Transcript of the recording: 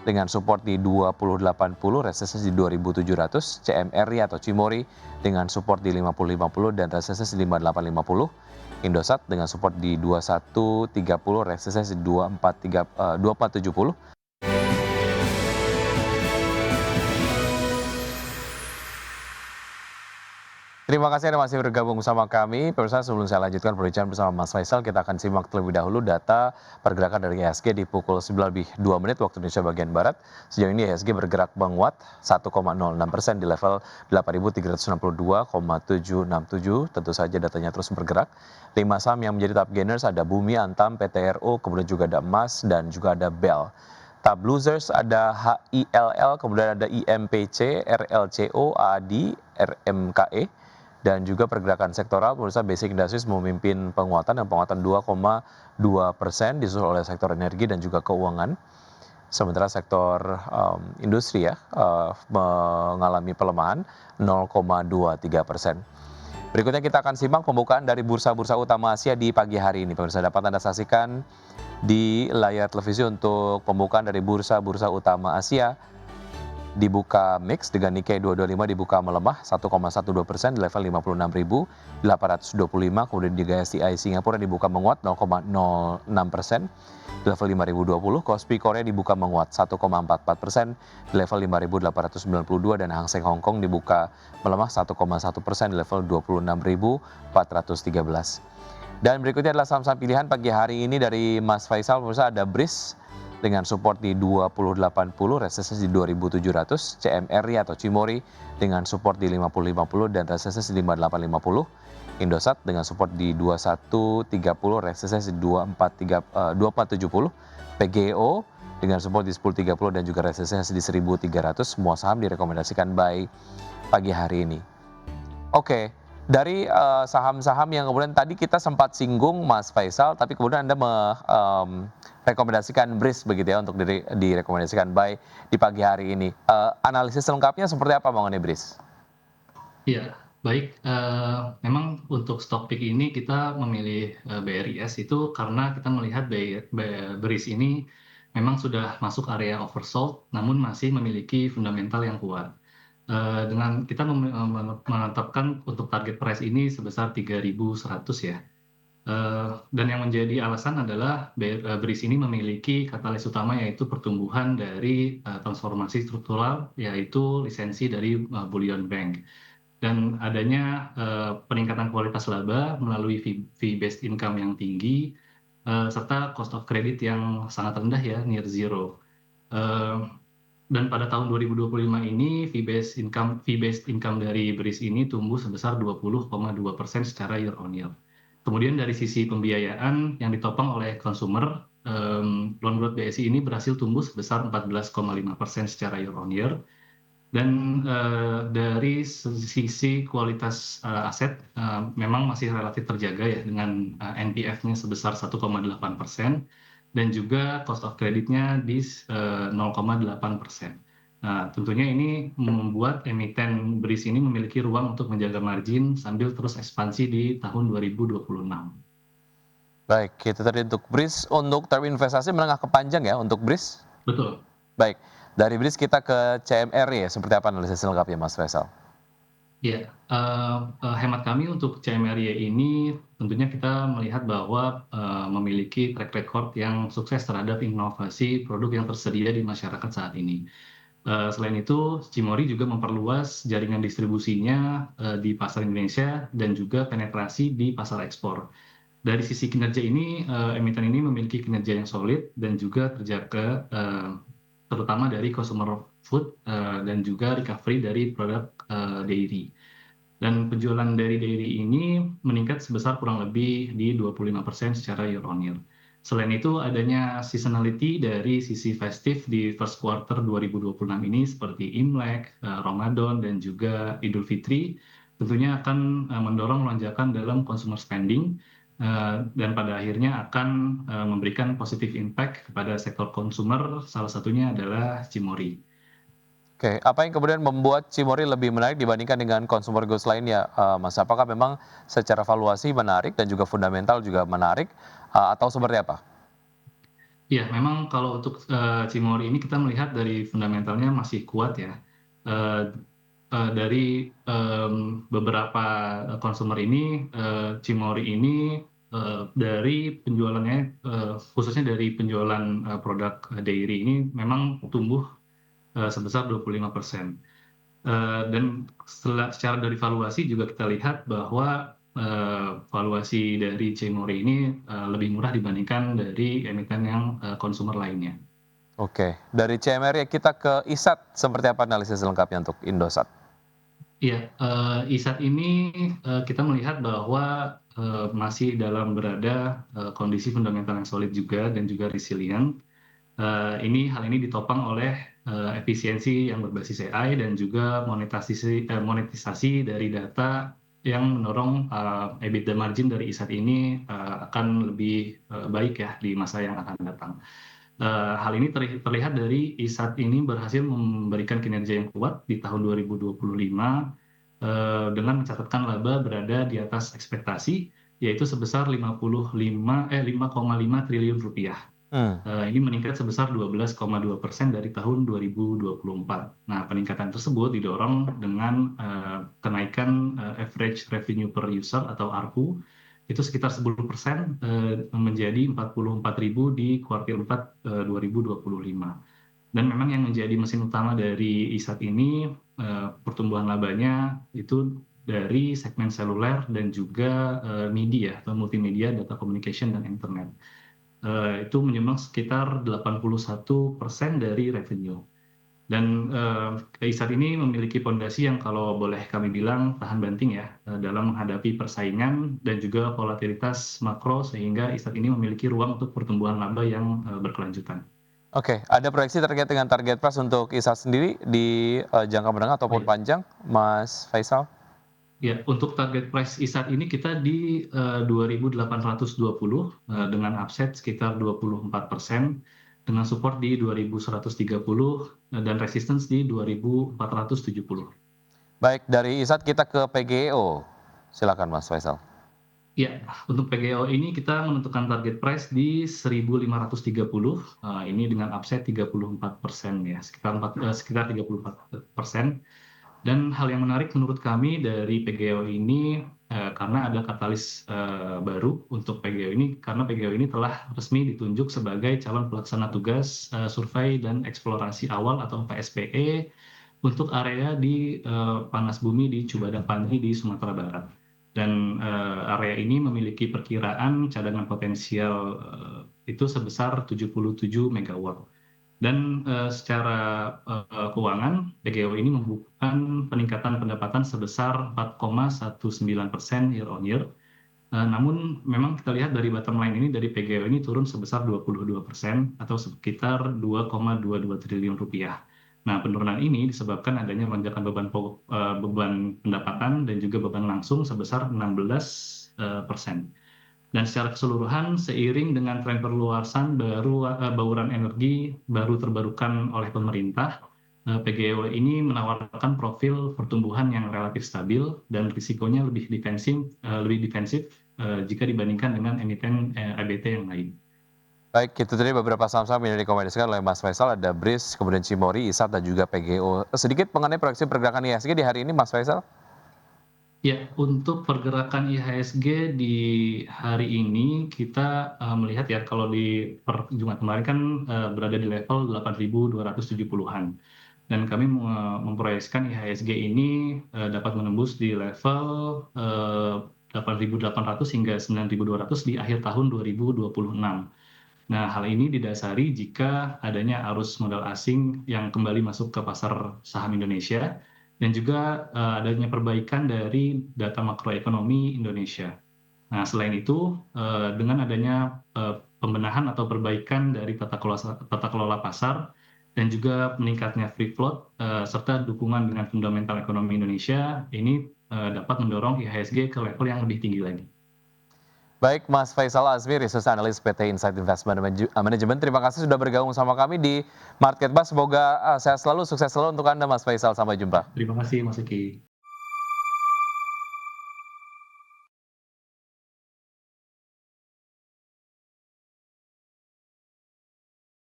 dengan support di 2080, resistance di 2700, CMRI atau Cimori dengan support di 5050 dan resistance di 5850, Indosat dengan support di 2130, resistance di 2470. Terima kasih Anda masih bergabung bersama kami. Pemirsa, sebelum saya lanjutkan perbincangan bersama Mas Faisal, kita akan simak terlebih dahulu data pergerakan dari IHSG di pukul 9:02 waktu Indonesia bagian Barat. Sejauh ini IHSG bergerak menguat 1,06% di level 8.362,767. Tentu saja datanya terus bergerak. 5 saham yang menjadi top gainers ada Bumi, Antam, PTRO, kemudian juga ada Emas dan juga ada Bell. Top losers ada HILL, kemudian ada IMPC, RLCO, AADI, RMKE. Dan juga pergerakan sektoral, pemirsa Basic Industries memimpin penguatan 2,2% disusul oleh sektor energi dan juga keuangan. Sementara sektor industri mengalami pelemahan 0,23%. Berikutnya kita akan simak pembukaan dari bursa-bursa utama Asia di pagi hari ini. Pemirsa dapat Anda saksikan di layar televisi untuk pembukaan dari bursa-bursa utama Asia. Dibuka mix dengan Nikkei 225 dibuka melemah 1,12% di level 56.825, kemudian di GSCI Singapura dibuka menguat 0,06% di level 5.020, Kospi Korea dibuka menguat 1,44% di level 5.892 dan Hang Seng Hong Kong dibuka melemah 1,1% di level 26.413. Dan berikutnya adalah saham-saham pilihan pagi hari ini dari Mas Faisal. Pemirsa ada BRIS dengan support di 2080, resistance di 2700, CMRI atau Cimori dengan support di 5050 dan resistance di 5850, Indosat dengan support di 2130, resistance di 2470, PGO dengan support di 1030 dan juga resistance di 1300. Semua saham direkomendasikan buy pagi hari ini. Oke. Dari saham-saham yang kemudian tadi kita sempat singgung Mas Faisal, tapi kemudian Anda merekomendasikan BRIS begitu ya untuk direkomendasikan buy di pagi hari ini. Analisis lengkapnya seperti apa mengenai BRIS? Iya, baik. Memang untuk stok pick ini kita memilih BRIS itu karena kita melihat BRIS ini memang sudah masuk area oversold, namun masih memiliki fundamental yang kuat. Dengan kita menetapkan untuk target price ini sebesar 3.100 ya. Dan yang menjadi alasan adalah BRIS ini memiliki katalis utama yaitu pertumbuhan dari transformasi struktural, yaitu lisensi dari Bullion Bank. Dan adanya peningkatan kualitas laba melalui fee-based income yang tinggi, serta cost of credit yang sangat rendah ya, near zero. Dan pada tahun 2025 ini fee-based income dari BRIS ini tumbuh sebesar 20,2% secara year on year. Kemudian dari sisi pembiayaan yang ditopang oleh consumer, loan growth BSI ini berhasil tumbuh sebesar 14,5% secara year on year. Dan dari sisi kualitas aset memang masih relatif terjaga ya dengan NPF-nya sebesar 1,8% dan juga cost of credit-nya di 0,8%. Nah, tentunya ini membuat emiten BRIS ini memiliki ruang untuk menjaga margin sambil terus ekspansi di tahun 2026. Baik, itu tadi untuk BRIS. Untuk term investasi menengah ke panjang ya untuk BRIS? Betul. Baik, dari BRIS kita ke CMRI ya, seperti apa analisis lengkapnya Mas Faisal? Ya, hemat kami untuk CMRI ini tentunya kita melihat bahwa memiliki track record yang sukses terhadap inovasi produk yang tersedia di masyarakat saat ini. Selain itu, Cimori juga memperluas jaringan distribusinya di pasar Indonesia dan juga penetrasi di pasar ekspor. Dari sisi kinerja ini, emiten ini memiliki kinerja yang solid dan juga terjaga terutama dari consumer food dan juga recovery dari produk dairy. Dan penjualan dari dairy ini meningkat sebesar kurang lebih di 25% secara year on year. Selain itu, adanya seasonality dari sisi festive di first quarter 2026 ini seperti Imlek, Ramadan, dan juga Idul Fitri tentunya akan mendorong lonjakan dalam consumer spending dan pada akhirnya akan memberikan positive impact kepada sektor consumer, salah satunya adalah Cimori. Oke, apa yang kemudian membuat Cimori lebih menarik dibandingkan dengan consumer goods lainnya, Mas? Apakah memang secara valuasi menarik dan juga fundamental juga menarik, atau seperti apa? Iya, memang kalau untuk, Cimory ini kita melihat dari fundamentalnya masih kuat ya. Eee dari, beberapa, konsumer ini, Cimory ini, dari penjualannya, khususnya dari penjualan, produk, dairy ini memang tumbuh, sebesar 25%. Dan secara dari valuasi juga kita lihat bahwa, valuasi dari Cimory ini, lebih murah dibandingkan dari emiten yang, konsumer lainnya. Oke, dari CMR ya kita ke ISAT, seperti apa analisis lengkapnya untuk Indosat? Iya, ISAT ini, kita melihat bahwa, masih dalam berada, kondisi fundamental yang solid juga dan juga resilient. Hal ini ditopang oleh, efisiensi yang berbasis AI dan juga monetisasi dari data yang mendorong, EBITDA margin dari ISAT ini, akan lebih, baik ya di masa yang akan datang. Hal ini terlihat dari ISAT ini berhasil memberikan kinerja yang kuat di tahun 2025, dengan mencatatkan laba berada di atas ekspektasi, yaitu sebesar 5,5 triliun rupiah. Hmm, Ini meningkat sebesar 12,2% dari tahun 2024. Nah, peningkatan tersebut didorong dengan, kenaikan, average revenue per user atau ARPU, itu sekitar 10%, menjadi 44.000 di kuartil 4, 2025. Dan memang yang menjadi mesin utama dari ISAT ini, pertumbuhan labanya itu dari segmen seluler dan juga, MIDI ya, atau multimedia, data communication, dan internet. Itu menyumbang sekitar 81% dari revenue. Dan, ISAT ini memiliki pondasi yang kalau boleh kami bilang tahan banting ya, dalam menghadapi persaingan dan juga volatilitas makro, sehingga ISAT ini memiliki ruang untuk pertumbuhan laba yang, berkelanjutan. oke, ada proyeksi terkait dengan target price untuk ISAT sendiri di, jangka menengah Oh ataupun ya. panjang, Mas Faisal? Ya, untuk target price ISAT ini kita di, 2.820, dengan upside sekitar 24%, dengan support di 2.130, dan resistance di 2.470. Baik, dari ISAT kita ke PGEO. Silakan Mas Faisal. Ya, untuk PGO ini kita menentukan target price di 1.530, ini dengan upside 34% ya, sekitar 34%. Dan hal yang menarik menurut kami dari PGO ini, karena ada katalis, baru untuk PGO ini, karena PGO ini telah resmi ditunjuk sebagai calon pelaksana tugas, survei dan eksplorasi awal atau PSPE untuk area di, panas bumi di Cubadapani di Sumatera Barat. Dan, area ini memiliki perkiraan cadangan potensial, itu sebesar 77 megawatt. Dan, secara, keuangan, PGO ini membukukan peningkatan pendapatan sebesar 4,19% year on year. Namun memang kita lihat dari bottom line ini dari PGO ini turun sebesar 22% atau sekitar 2,22 triliun rupiah. Nah, penurunan ini disebabkan adanya lonjakan beban pendapatan dan juga beban langsung sebesar 16%. Dan secara keseluruhan, seiring dengan tren perluasan bauran energi baru terbarukan oleh pemerintah, PGO ini menawarkan profil pertumbuhan yang relatif stabil dan risikonya lebih defensif, jika dibandingkan dengan emiten, EBT yang lain. Baik, itu tadi beberapa saham-saham yang direkomendasikan oleh Mas Faisal, ada BRIS, kemudian Cimory, ISAT, dan juga PGO. Sedikit mengenai proyeksi pergerakan IHSG di hari ini, Mas Faisal? Ya, untuk pergerakan IHSG di hari ini kita, melihat ya kalau di Jumat kemarin kan, berada di level 8.270-an. Dan kami memproyeksikan IHSG ini, dapat menembus di level, 8.800 hingga 9.200 di akhir tahun 2026. Nah, hal ini didasari jika adanya arus modal asing yang kembali masuk ke pasar saham Indonesia dan juga, adanya perbaikan dari data makroekonomi Indonesia. Nah, selain itu, dengan adanya, pembenahan atau perbaikan dari tata kelola pasar dan juga meningkatnya free float, serta dukungan dengan fundamental ekonomi Indonesia, ini, dapat mendorong IHSG ke level yang lebih tinggi lagi. Baik, Mas Faisal Azmi, Research Analyst PT Insight Investment Management. Terima kasih sudah bergabung sama kami di Market Bus. Semoga sehat selalu, sukses selalu untuk Anda, Mas Faisal. Sampai jumpa. Terima kasih, Mas Uki.